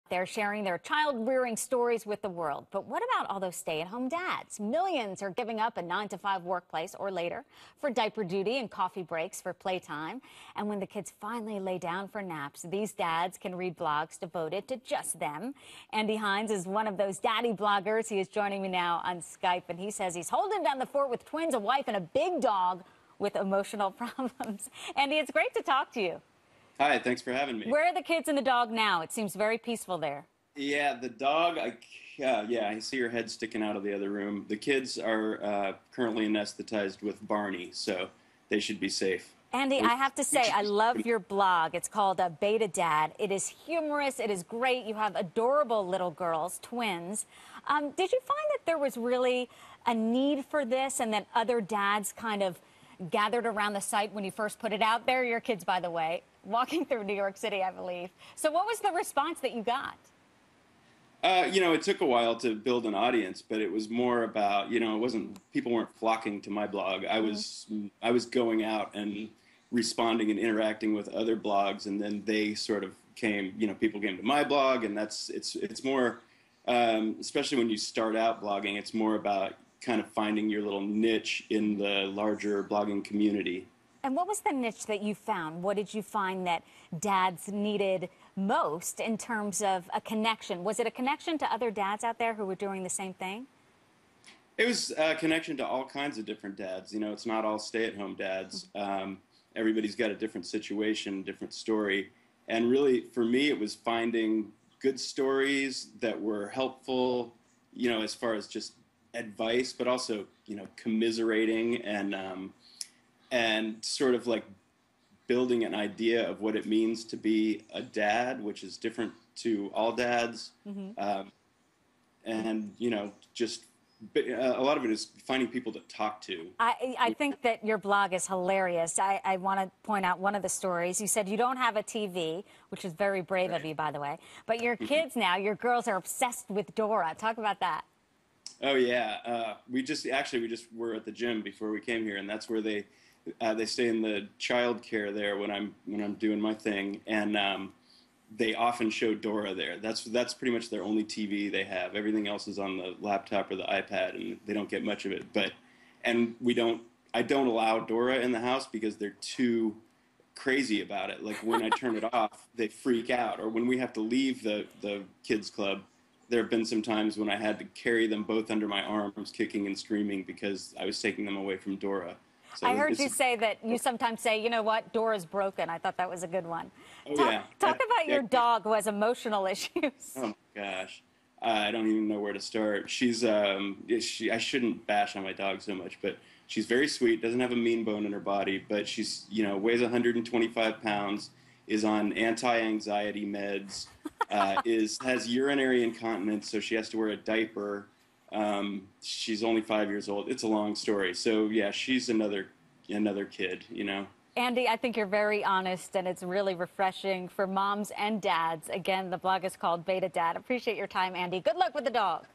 They're sharing their child-rearing stories with the world. But what about all those stay-at-home dads? Millions are giving up a 9-to-5 workplace or later for diaper duty and coffee breaks for playtime. And when the kids finally lay down for naps, these dads can read blogs devoted to just them. Andy Hines is one of those daddy bloggers. He is joining me now on Skype, and he says he's holding down the fort with twins, a wife, and a big dog with emotional problems. Andy, it's great to talk to you. Hi, thanks for having me. Where are the kids and the dog now? It seems very peaceful there. Yeah, the dog, I see her head sticking out of the other room. The kids are currently anesthetized with Barney, so they should be safe. Andy, I have to say, I love your blog. It's called Beta Dad. It is humorous. It is great. You have adorable little girls, twins. Did you find that there was really a need for this and that other dads kind of gathered around the site when you first put it out there? Your kids, by the way, walking through New York City, I believe. So what was the response that you got? It took a while to build an audience, but it was more about, it wasn't, people weren't flocking to my blog. I was going out and responding and interacting with other blogs, and then they sort of came, people came to my blog, and it's more, especially when you start out blogging, it's more about kind of finding your little niche in the larger blogging community. And what was the niche that you found? What did you find that dads needed most in terms of a connection? Was it a connection to other dads out there who were doing the same thing? It was a connection to all kinds of different dads. It's not all stay-at-home dads. Everybody's got a different situation, different story. And really, for me, it was finding good stories that were helpful, as far as just advice, but also, commiserating and sort of like building an idea of what it means to be a dad, which is different to all dads. And, just a lot of it is finding people to talk to. I think that your blog is hilarious. I want to point out one of the stories. You said you don't have a TV, which is very brave of you, by the way. But your kids now, your girls are obsessed with Dora. Talk about that. Oh, yeah. We just were at the gym before we came here, and that's where they stay in the child care there when I'm doing my thing, and they often show Dora there. That's pretty much their only TV they have. Everything else is on the laptop or the iPad, and they don't get much of it. I don't allow Dora in the house because they're too crazy about it. Like when I turn it off, they freak out. Or when we have to leave the kids club, there have been some times when I had to carry them both under my arms, kicking and screaming because I was taking them away from Dora. So I heard you say that you sometimes say, you know what, Dora's broken. I thought that was a good one. Oh, Talk about your dog who has emotional issues. Oh, my gosh. I don't even know where to start. She's, I shouldn't bash on my dog so much, but she's very sweet, doesn't have a mean bone in her body, but she's, weighs 125 pounds, is on anti-anxiety meds, has urinary incontinence, so she has to wear a diaper. She's only 5 years old. It's a long story. So yeah, she's another kid, Andy, I think you're very honest, and it's really refreshing for moms and dads. Again, the blog is called Beta Dad. Appreciate your time, Andy. Good luck with the dog.